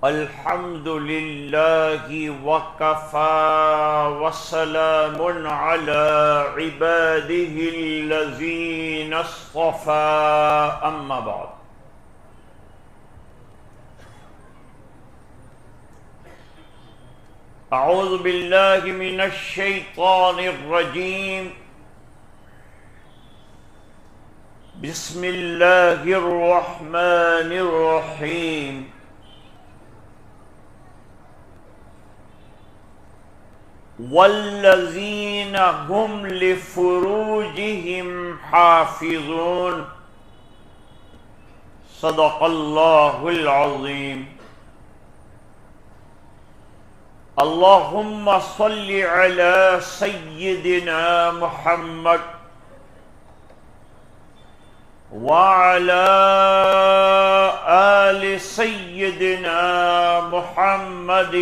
الحمد للہ وکفى وسلام علی عباده الذین اصطفى اما بعد اعوذ باللہ من الشیطان الرجیم بسم اللہ الرحمن الرحیم والذین هم لفروجهم حافظون صدق اللہ العظیم اللہم صل علی سیدنا محمد وعلى آل سيدنا محمد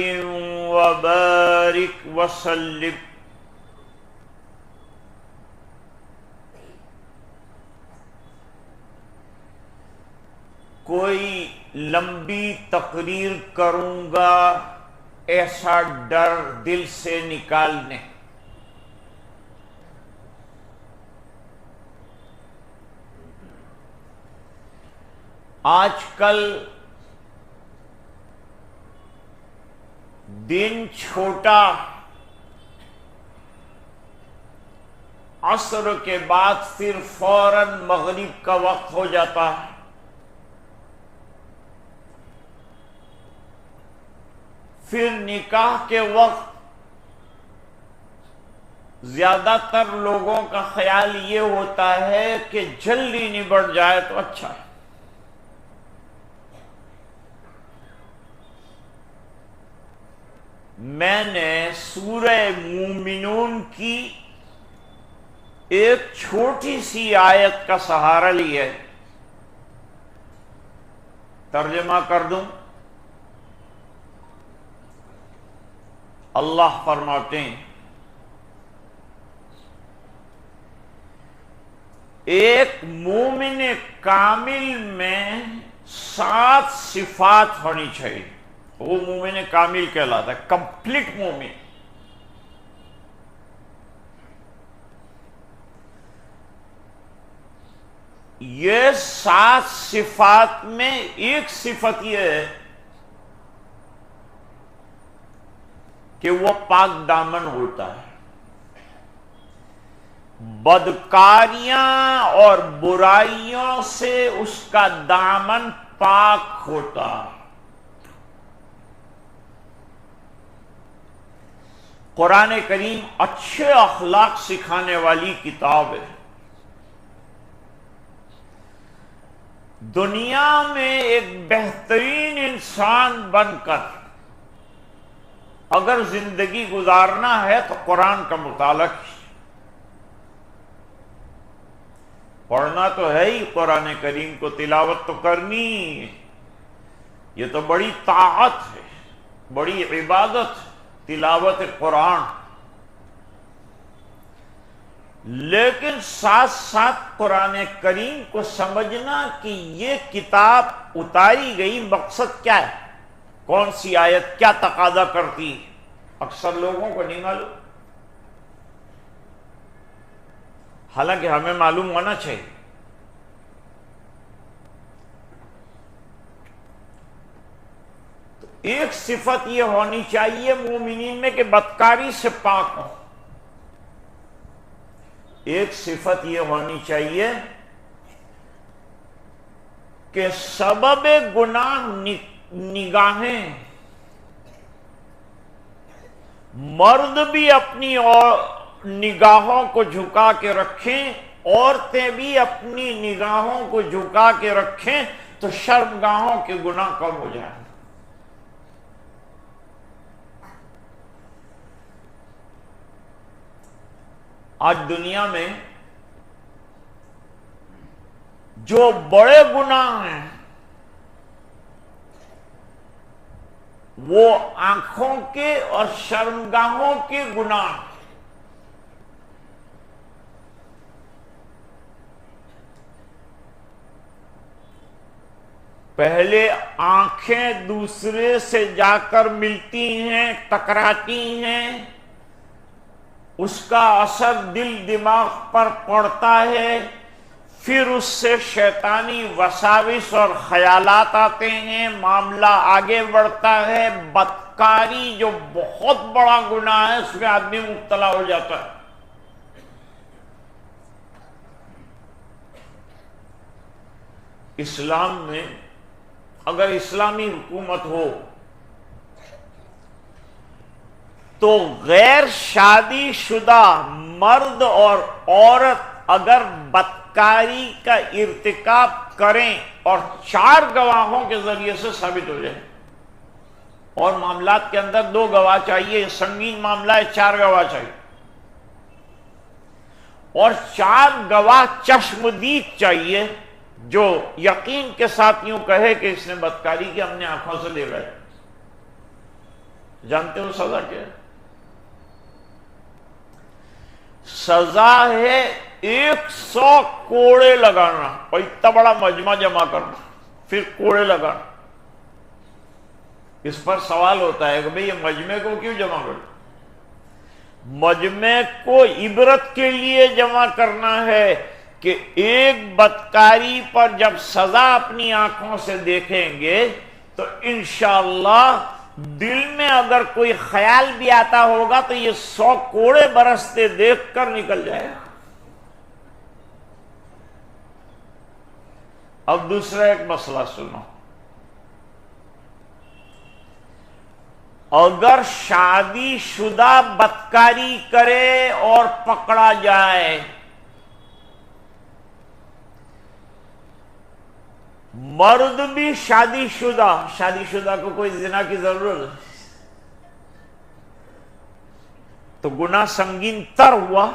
وبارك وسلم کوئی لمبی تقریر کروں گا ایسا ڈر دل سے نکالنے، آج کل دن چھوٹا، عصر کے بعد پھر فوراً مغرب کا وقت ہو جاتا ہے، پھر نکاح کے وقت زیادہ تر لوگوں کا خیال یہ ہوتا ہے کہ جلدی نبڑ جائے تو اچھا ہے۔ میں نے سورہ مومنون کی ایک چھوٹی سی آیت کا سہارا لیا ہے، ترجمہ کر دوں۔ اللہ فرماتے ہیں ایک مومن کامل میں 7 صفات ہونی چاہیے، وہ مومن کامل کہلاتا ہے، کمپلیٹ مومن۔ یہ 7 صفات میں ایک صفت یہ ہے کہ وہ پاک دامن ہوتا ہے، بدکاریاں اور برائیوں سے اس کا دامن پاک ہوتا ہے۔ قرآن کریم اچھے اخلاق سکھانے والی کتاب ہے۔ دنیا میں ایک بہترین انسان بن کر اگر زندگی گزارنا ہے تو قرآن کا مطالعہ پڑھنا تو ہے ہی، قرآن کریم کو تلاوت تو کرنی ہے، یہ تو بڑی طاعت ہے، بڑی عبادت ہے تلاوت قرآن، لیکن ساتھ ساتھ قرآن کریم کو سمجھنا کہ یہ کتاب اتاری گئی مقصد کیا ہے، کون سی آیت کیا تقاضا کرتی ہے، اکثر لوگوں کو نہیں معلوم، حالانکہ ہمیں معلوم ہونا چاہیے۔ ایک صفت یہ ہونی چاہیے مومنین میں کہ بدکاری سے پاک ہو، ایک صفت یہ ہونی چاہیے کہ سبب گناہ نگاہیں، مرد بھی اپنی نگاہوں کو جھکا کے رکھیں، عورتیں بھی اپنی نگاہوں کو جھکا کے رکھیں تو شرمگاہوں کے گناہ کم ہو جائیں۔ آج دنیا میں جو بڑے گناہ ہیں وہ آنکھوں کے اور شرمگاہوں کے گناہ، پہلے آنکھیں دوسرے سے جا کر ملتی ہیں، ٹکراتی ہیں، اس کا اثر دل دماغ پر پڑتا ہے، پھر اس سے شیطانی وساوس اور خیالات آتے ہیں، معاملہ آگے بڑھتا ہے، بدکاری جو بہت بڑا گناہ ہے اس میں آدمی مبتلا ہو جاتا ہے۔ اسلام میں اگر اسلامی حکومت ہو تو غیر شادی شدہ مرد اور عورت اگر بدکاری کا ارتکاب کریں اور 4 گواہوں کے ذریعے سے ثابت ہو جائے، اور معاملات کے اندر 2 گواہ چاہیے، سنگین معاملہ ہے 4 گواہ چاہیے، اور 4 گواہ چشمدید چاہیے جو یقین کے ساتھ یوں کہے کہ اس نے بدکاری کی، ہم نے آنکھوں سے دیکھا ہے۔ جانتے ہو سزا کیا ہے؟ سزا ہے 100 کوڑے لگانا، اور اتنا بڑا مجمع جمع کرنا، پھر کوڑے لگانا۔ اس پر سوال ہوتا ہے کہ بھئی یہ مجمع کو کیوں جمع کرنا؟ مجمع کو عبرت کے لیے جمع کرنا ہے کہ ایک بدکاری پر جب سزا اپنی آنکھوں سے دیکھیں گے تو انشاءاللہ دل میں اگر کوئی خیال بھی آتا ہوگا تو یہ 100 کوڑے برستے دیکھ کر نکل جائے گا۔ اب دوسرا ایک مسئلہ سنو، اگر شادی شدہ بدکاری کرے اور پکڑا جائے، مرد بھی شادی شدہ کو کوئی زنا کی ضرورت ہے تو گناہ سنگین تر ہوا۔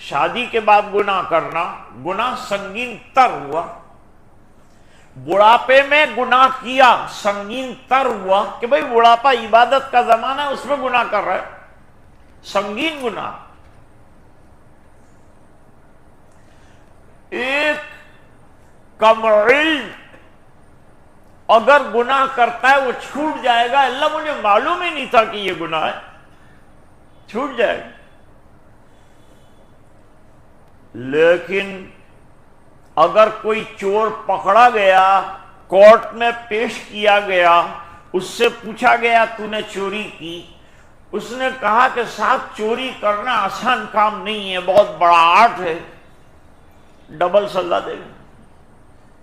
شادی کے بعد گناہ کرنا گناہ سنگین تر ہوا، بڑھاپے میں گناہ کیا سنگین تر ہوا کہ بھئی بڑھاپا عبادت کا زمانہ ہے، اس میں گناہ کر رہا ہے، سنگین گناہ۔ ایک کم علم اگر گناہ کرتا ہے وہ چھوٹ جائے گا، اللہ مجھے معلوم ہی نہیں تھا کہ یہ گناہ ہے، چھوٹ جائے گا۔ لیکن اگر کوئی چور پکڑا گیا، کورٹ میں پیش کیا گیا، اس سے پوچھا گیا تو نے چوری کی، اس نے کہا کہ صاحب چوری کرنا آسان کام نہیں ہے، بہت بڑا آرٹ ہے، ڈبل سزا دے گا۔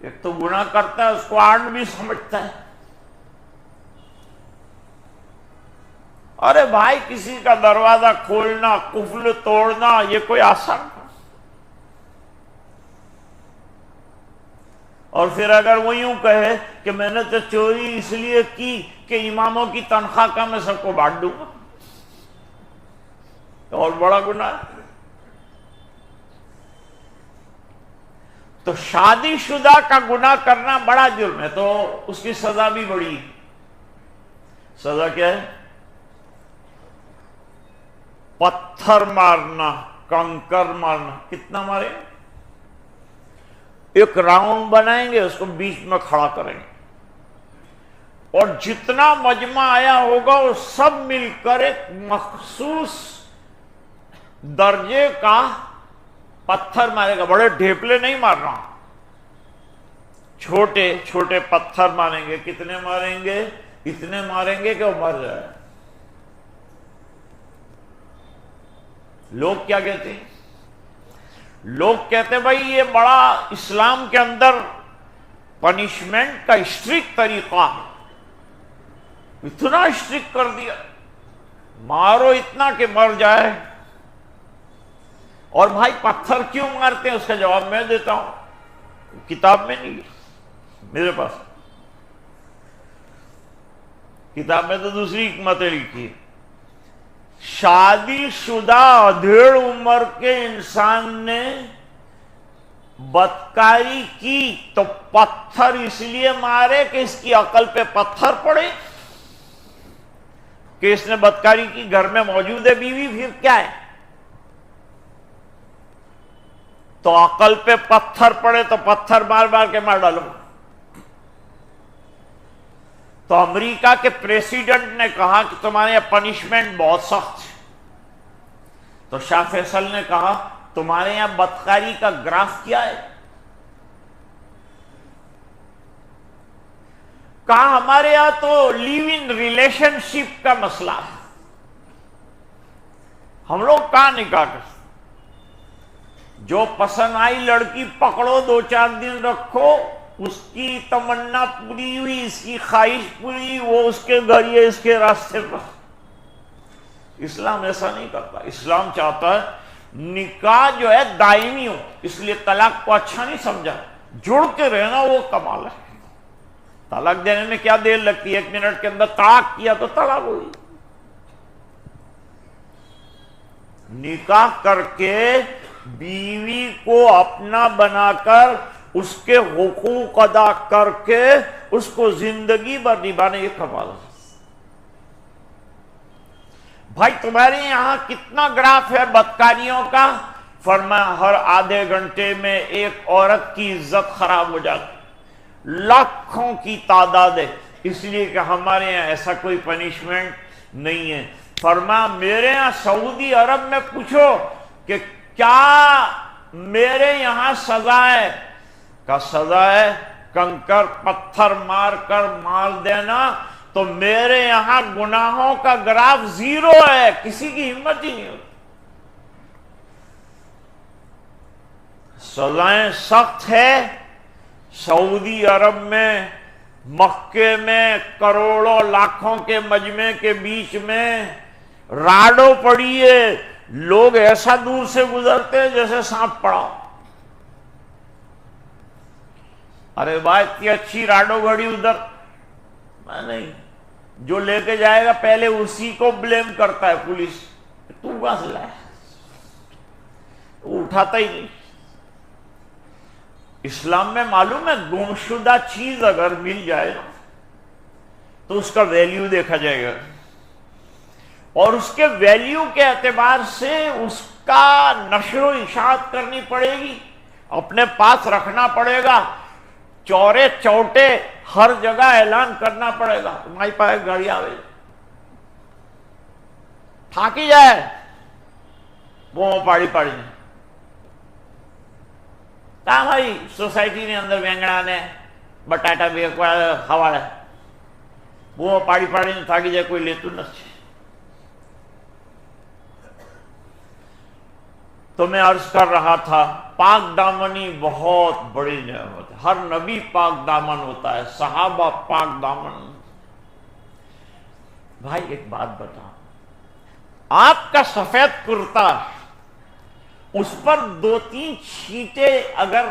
ایک تو گناہ کرتا ہے، اس کو آرٹ بھی سمجھتا ہے۔ ارے بھائی کسی کا دروازہ کھولنا، قفل توڑنا یہ کوئی آسان کام؟ اور پھر اگر وہ یوں کہے کہ میں نے تو چوری اس لیے کی کہ اماموں کی تنخواہ کا میں سب کو بانٹ دوں گا، تو اور بڑا گناہ ہے۔ تو شادی شدہ کا گناہ کرنا بڑا جرم ہے، تو اس کی سزا بھی بڑی ہے۔ سزا کیا ہے؟ پتھر مارنا، کنکر مارنا۔ کتنا مارے؟ ایک راؤنڈ بنائیں گے، اس کو بیچ میں کھڑا کریں گے، اور جتنا مجمع آیا ہوگا وہ سب مل کر ایک مخصوص درجے کا پتھر مارے گا۔ بڑے ڈھیپلے نہیں مارنا، چھوٹے چھوٹے پتھر ماریں گے۔ کتنے ماریں گے؟ اتنے ماریں گے کہ وہ مر جائے۔ لوگ کیا کہتے ہیں؟ لوگ کہتے ہیں بھائی یہ بڑا اسلام کے اندر پنشمنٹ کا اسٹرکٹ طریقہ ہے، اتنا اسٹرکٹ کر دیا، مارو اتنا کہ مر جائے۔ اور بھائی پتھر کیوں مارتے ہیں؟ اس کا جواب میں دیتا ہوں، کتاب میں نہیں، میرے پاس کتاب میں تو دوسری حکمتیں لکھی۔ شادی شدہ ادھیڑ عمر کے انسان نے بدکاری کی تو پتھر اس لیے مارے کہ اس کی عقل پہ پتھر پڑے، کہ اس نے بدکاری کی، گھر میں موجود ہے بیوی، پھر کیا ہے؟ تو عقل پہ پتھر پڑے تو پتھر مار مار کے مار ڈالو۔ تو امریکہ کے پریزیڈنٹ نے کہا کہ تمہارے یہاں پنشمنٹ بہت سخت ہے. تو شاہ فیصل نے کہا تمہارے یہاں بدکاری کا گراف کیا ہے؟ کہا ہمارے یہاں تو لیو ان ریلیشن شپ کا مسئلہ ہے، ہم لوگ کہاں نکاح کر، جو پسند آئی لڑکی پکڑو، 2-4 دن رکھو، اس کی تمنا پوری ہوئی، اس کی خواہش پوری، وہ اس کے گھر یا اس کے راستے پر. اسلام ایسا نہیں کرتا. اسلام چاہتا ہے نکاح جو ہے دائمی ہو، اس لیے طلاق کو اچھا نہیں سمجھا، جڑ کے رہنا وہ کمال ہے. طلاق دینے میں کیا دیر لگتی ہے، 1 منٹ کے اندر طلاق کیا تو طلاق ہوئی. نکاح کر کے بیوی کو اپنا بنا کر اس کے حقوق ادا کر کے اس کو زندگی بھر نبھانے یہ کمال ہے. بھائی تمہارے یہاں کتنا گراف ہے بدکاریوں کا؟ فرمایا ہر آدھے گھنٹے میں ایک عورت کی عزت خراب ہو جاتی، لاکھوں کی تعداد ہے. اس لیے کہ ہمارے یہاں ایسا کوئی پنشمنٹ نہیں ہے. فرمایا میرے یہاں سعودی عرب میں پوچھو کہ کیا میرے یہاں سزا ہے؟ کا سزا ہے کنکر پتھر مار کر مار دینا. تو میرے یہاں گناہوں کا گراف 0 ہے، کسی کی ہمت ہی نہیں ہوتی. سزائیں سخت ہے. سعودی عرب میں مکے میں کروڑوں لاکھوں کے مجمع کے بیچ میں راڈو پڑی ہے، لوگ ایسا دور سے گزرتے جیسے سانپ پڑا. ارے بھائی اتنی اچھی راڈو گھڑی ادھر، میں نہیں، جو لے کے جائے گا پہلے اسی کو بلیم کرتا ہے پولیس، تو کہاں سے لائے، وہ اٹھاتا ہی نہیں. اسلام میں معلوم ہے گمشدہ چیز اگر مل جائے تو اس کا ویلیو دیکھا جائے گا، اور اس کے ویلیو کے اعتبار سے اس کا نشر و اشاعت کرنی پڑے گی، اپنے پاس رکھنا پڑے گا، چورے چوٹے ہر جگہ اعلان کرنا پڑے گا. تمہاری پاس گاڑی آوے تھاکی جائے وہ پاڑی پاڑی نہیں کہا بھائی سوسائٹی نے اندر وینگڑا نے بٹاٹا بھی ہوا ہے وہ پاڑی پاڑی نے تھاکی جائے کوئی لیتو نہیں. تو میں عرض کر رہا تھا پاک دامنی بہت بڑی نعمت ہے. ہر نبی پاک دامن ہوتا ہے، صحابہ پاک دامن. بھائی ایک بات بتا، آپ کا سفید کرتا اس پر 2-3 چھینٹے اگر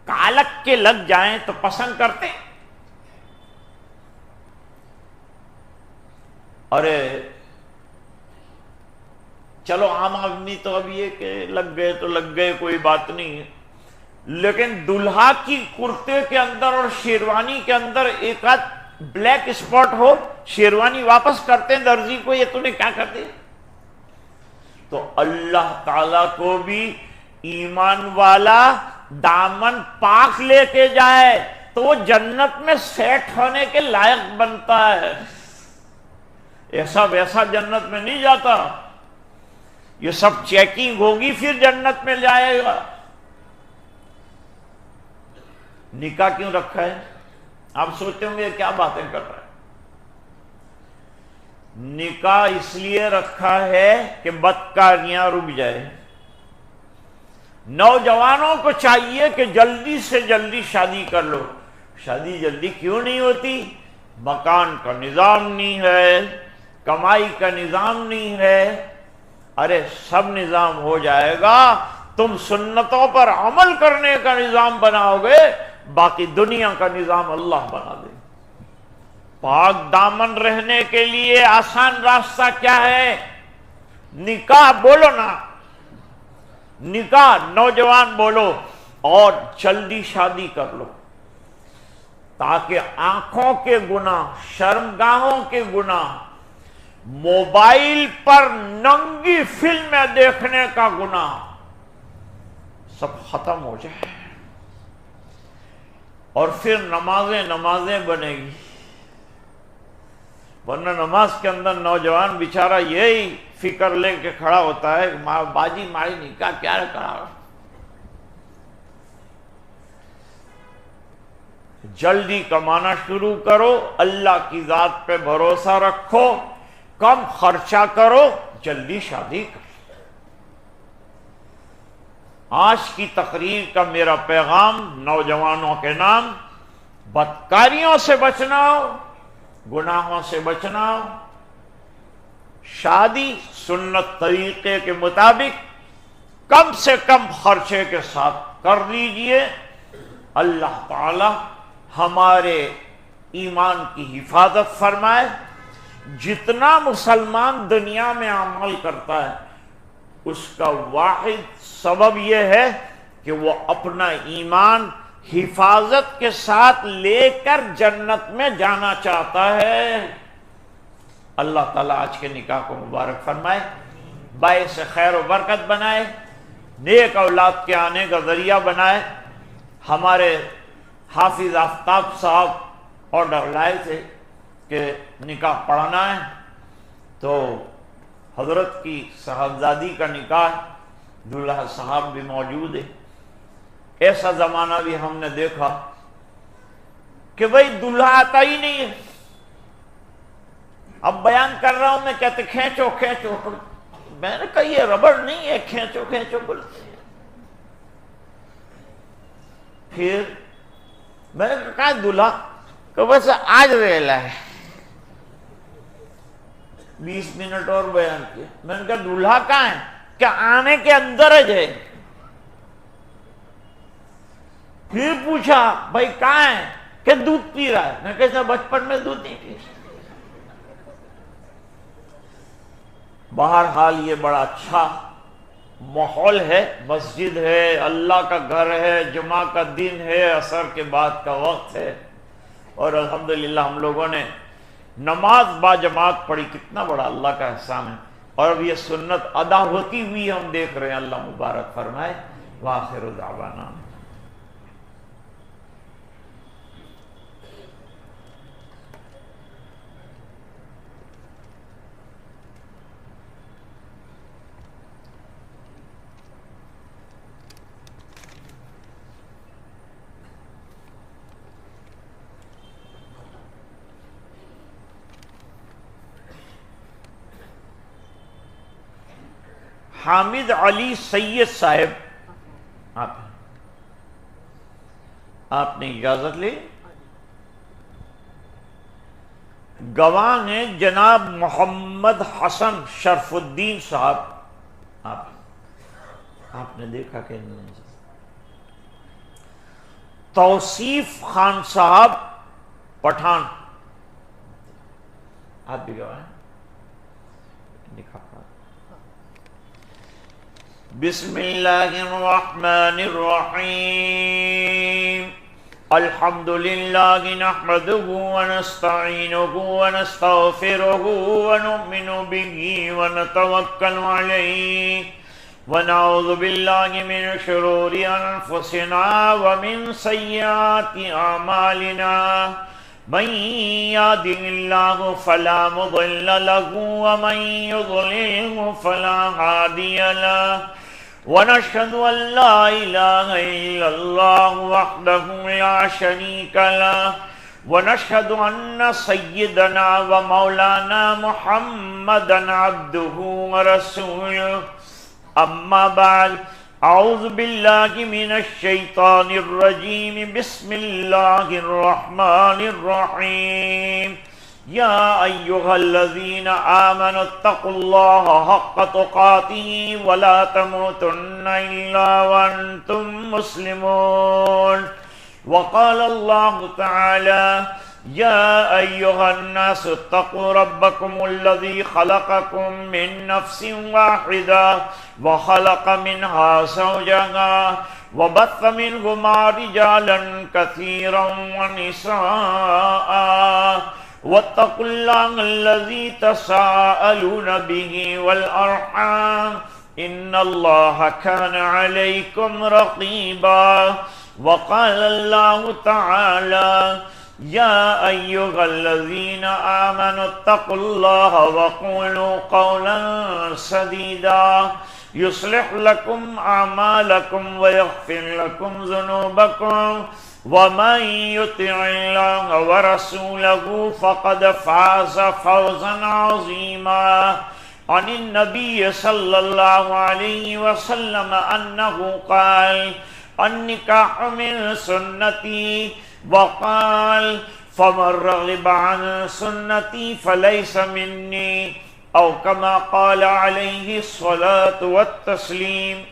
کالک کے لگ جائیں تو پسند کرتے؟ ارے چلو عام آدمی تو اب یہ کہ لگ گئے تو لگ گئے، کوئی بات نہیں ہے، لیکن دلہا کی کرتے کے اندر اور شیروانی کے اندر ایک آدھ بلیک اسپاٹ ہو، شیروانی واپس کرتے ہیں درزی کو، یہ تو نے کیا کر دیا. تو اللہ تعالیٰ کو بھی ایمان والا دامن پاک لے کے جائے تو وہ جنت میں سیٹ ہونے کے لائق بنتا ہے. ایسا ویسا جنت میں نہیں جاتا، یہ سب چیکنگ ہوگی پھر جنت میں جائے گا. نکاح کیوں رکھا ہے؟ آپ سوچتے ہوں گے کیا باتیں کر رہا ہے. نکاح اس لیے رکھا ہے کہ بدکاریاں رک جائے. نوجوانوں کو چاہیے کہ جلدی سے جلدی شادی کر لو. شادی جلدی کیوں نہیں ہوتی؟ مکان کا نظام نہیں ہے، کمائی کا نظام نہیں ہے. ارے سب نظام ہو جائے گا، تم سنتوں پر عمل کرنے کا نظام بناؤ گے، باقی دنیا کا نظام اللہ بنا دے. پاک دامن رہنے کے لیے آسان راستہ کیا ہے؟ نکاح بولو نا، نکاح نوجوان بولو اور جلدی شادی کر لو، تاکہ آنکھوں کے گناہ، شرمگاہوں کے گناہ، موبائل پر ننگی فلمیں دیکھنے کا گناہ سب ختم ہو جائے، اور پھر نمازیں بنے گی. ورنہ نماز کے اندر نوجوان بیچارہ یہی فکر لے کے کھڑا ہوتا ہے کہ باجی ماری نکاح کیا کرا. جلدی کمانا شروع کرو، اللہ کی ذات پہ بھروسہ رکھو، کم خرچہ کرو، جلدی شادی کرو. آج کی تقریر کا میرا پیغام نوجوانوں کے نام، بدکاریوں سے بچنا ہو، گناہوں سے بچنا ہو، شادی سنت طریقے کے مطابق کم سے کم خرچے کے ساتھ کر لیجئے. اللہ تعالی ہمارے ایمان کی حفاظت فرمائے. جتنا مسلمان دنیا میں عمل کرتا ہے اس کا واحد سبب یہ ہے کہ وہ اپنا ایمان حفاظت کے ساتھ لے کر جنت میں جانا چاہتا ہے. اللہ تعالیٰ آج کے نکاح کو مبارک فرمائے، باعث خیر و برکت بنائے، نیک اولاد کے آنے کا ذریعہ بنائے. ہمارے حافظ آفتاب صاحب آرڈر لائے تھے کہ نکاح پڑھنا ہے، تو حضرت کی صاحبزادی کا نکاح، دلہا صاحب بھی موجود ہے. ایسا زمانہ بھی ہم نے دیکھا کہ بھئی دلہا آتا ہی نہیں ہے. اب بیان کر رہا ہوں میں، کہتے کھینچو کھینچو. میں نے کہا یہ ربڑ نہیں ہے کھینچو کھینچو بولتے ہیں. پھر میں نے کہا دلہا کہ بس آج ریلا ہے. 20 منٹ اور بیان کیا. میں نے کہا دلہا کہاں ہے؟ کہ آنے کے اندر ہے جائے. پھر پوچھا بھائی کہاں ہے؟ کہ دودھ پی رہا ہے. میں کہتا بچپن میں دودھ نہیں پی. بہرحال یہ بڑا اچھا ماحول ہے، مسجد ہے، اللہ کا گھر ہے، جمعہ کا دن ہے، عصر کے بعد کا وقت ہے، اور الحمدللہ ہم لوگوں نے نماز با جماعت پڑھی. کتنا بڑا اللہ کا احسان ہے. اور اب یہ سنت ادا ہوتی ہوئی ہم دیکھ رہے ہیں. اللہ مبارک فرمائے. وآخر دعوانا. حامد علی سید صاحب، آپ نے اجازت لی؟ گواہ ہیں جناب محمد حسن شرف الدین صاحب. آپ نے دیکھا کہ نہیں؟ توصیف خان صاحب پٹھان، آپ بھی گواہ ہیں. دکھا. بسم اللہ الرحمن الرحیم. الحمد للہ نحمده ونستعینه ونستغفره ونؤمن به ونتوکل علیہ ونعوذ باللہ من شرور انفسنا ومن سیئات اعمالنا. من يهده الله فلا مضل له ومن يضلله فلا هادي له. ونشهد أن لا إله إلا الله وحده لا شريك له. ونشهد أن سيدنا ومولانا محمدا عبده ورسوله. أما بعد، أعوذ بالله من الشيطان الرجيم. بسم الله الرحمن الرحيم. يا أيها الذين آمنوا اتقوا الله حق تقاته ولا تموتن إلا وأنتم مسلمون. وقال الله تعالى: يا أيها الناس اتقوا ربكم الذي خلقكم من نفس واحدة وخلق منها زوجها وبث منهما رجالا كثيرا ونساء واتقوا الله الذي تساءلون به والأرحام إن الله كان عليكم رقيبا. وقال الله تعالى: يا أيها الذين آمنوا اتقوا الله وقولوا قولا سديدا يصلح لكم أعمالكم ويغفر لكم ذنوبكم ومن يطع الله ورسوله فقد فاز فوزا عظيما عن النبي صلى الله عليه وسلم أنه قال النكاح من سنتي وقال فمن رغب عن سنتي فليس مني او كما قال عليه الصلاة والتسلیم۔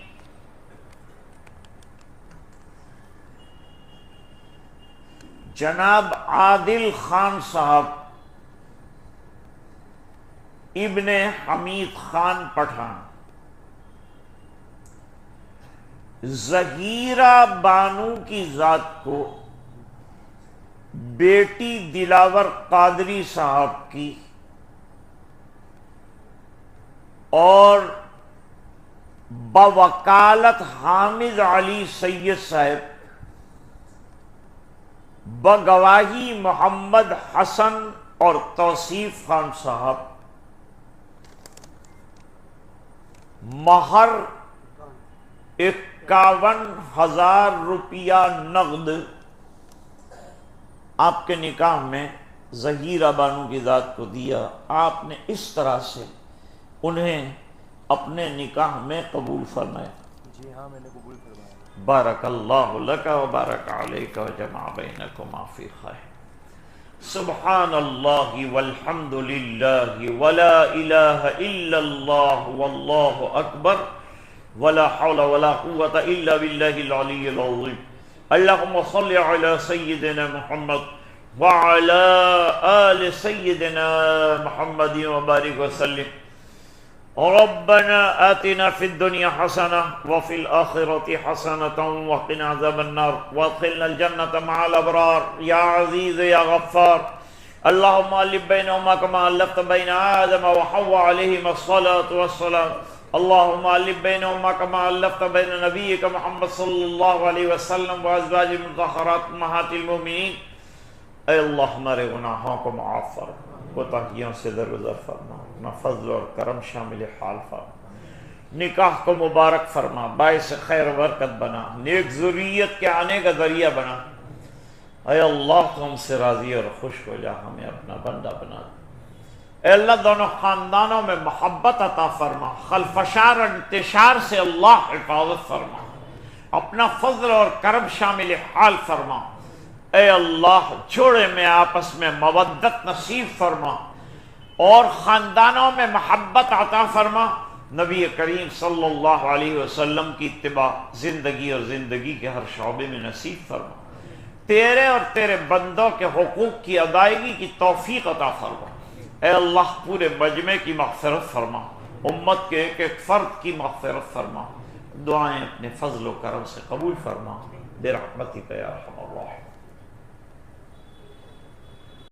جناب عادل خان صاحب ابن حمید خان پٹھان ظہیرہ بانو کی ذات کو بیٹی دلاور قادری صاحب کی اور بوکالت حامد علی سید صاحب بگواہی محمد حسن اور توصیف خان صاحب مہر 51,000 روپیہ نقد آپ کے نکاح میں ظہیرہ بانو کی ذات کو دیا۔ آپ نے اس طرح سے انہیں اپنے نکاح میں قبول فرمایا۔ جی ہاں میں نے قبول فرمایا۔ بارک اللہ لک و بارک علیک و جمع بینکما فی خیر۔ سبحان اللہ والحمد للہ ولا الہ الا اللہ واللہ اکبر ولا حول ولا قوة الا باللہ العلی العظیم۔ اللہم صل علی سیدنا محمد وعلی آل سیدنا محمد وبارک وسلم۔ ربنا آتنا في الدنيا حسنة وفي الآخرة حسنة وقنا عذاب النار وادخلنا الجنة مع الأبرار يا عزيز يا غفار۔ اللهم ألف بينهما كما ألفت بين آدم وحواء عليهما الصلاة والسلام۔ اللهم ألف بينهما كما ألفت بين نبيك محمد صلى الله عليه وسلم وأزواجه المطهرات أمهات المؤمنين۔ اے اللہ ہمارے گناہوں کو معاف فرما، کوتاہیوں سے درگزر فرما، اپنا فضل اور کرم شامل حال فرما، نکاح کو مبارک فرما، باعث خیر و برکت بنا، نیک ذریت کے آنے کا ذریعہ بنا۔ اے اللہ تو ہم سے راضی اور خوش ہو جا، ہمیں اپنا بندہ بنا۔ اے اللہ دونوں خاندانوں میں محبت عطا فرما، خلفشار اور انتشار سے اللہ حفاظت فرما، اپنا فضل اور کرم شامل حال فرما۔ اے اللہ جوڑے میں آپس میں مودت نصیب فرما اور خاندانوں میں محبت عطا فرما۔ نبی کریم صلی اللہ علیہ وسلم کی اتباع زندگی اور زندگی کے ہر شعبے میں نصیب فرما۔ تیرے اور تیرے بندوں کے حقوق کی ادائیگی کی توفیق عطا فرما۔ اے اللہ پورے مجمع کی مغفرت فرما، امت کے ایک ایک فرد کی مغفرت فرما۔ دعائیں اپنے فضل و کرم سے قبول فرما برحمتک یا ارحم الراحمین۔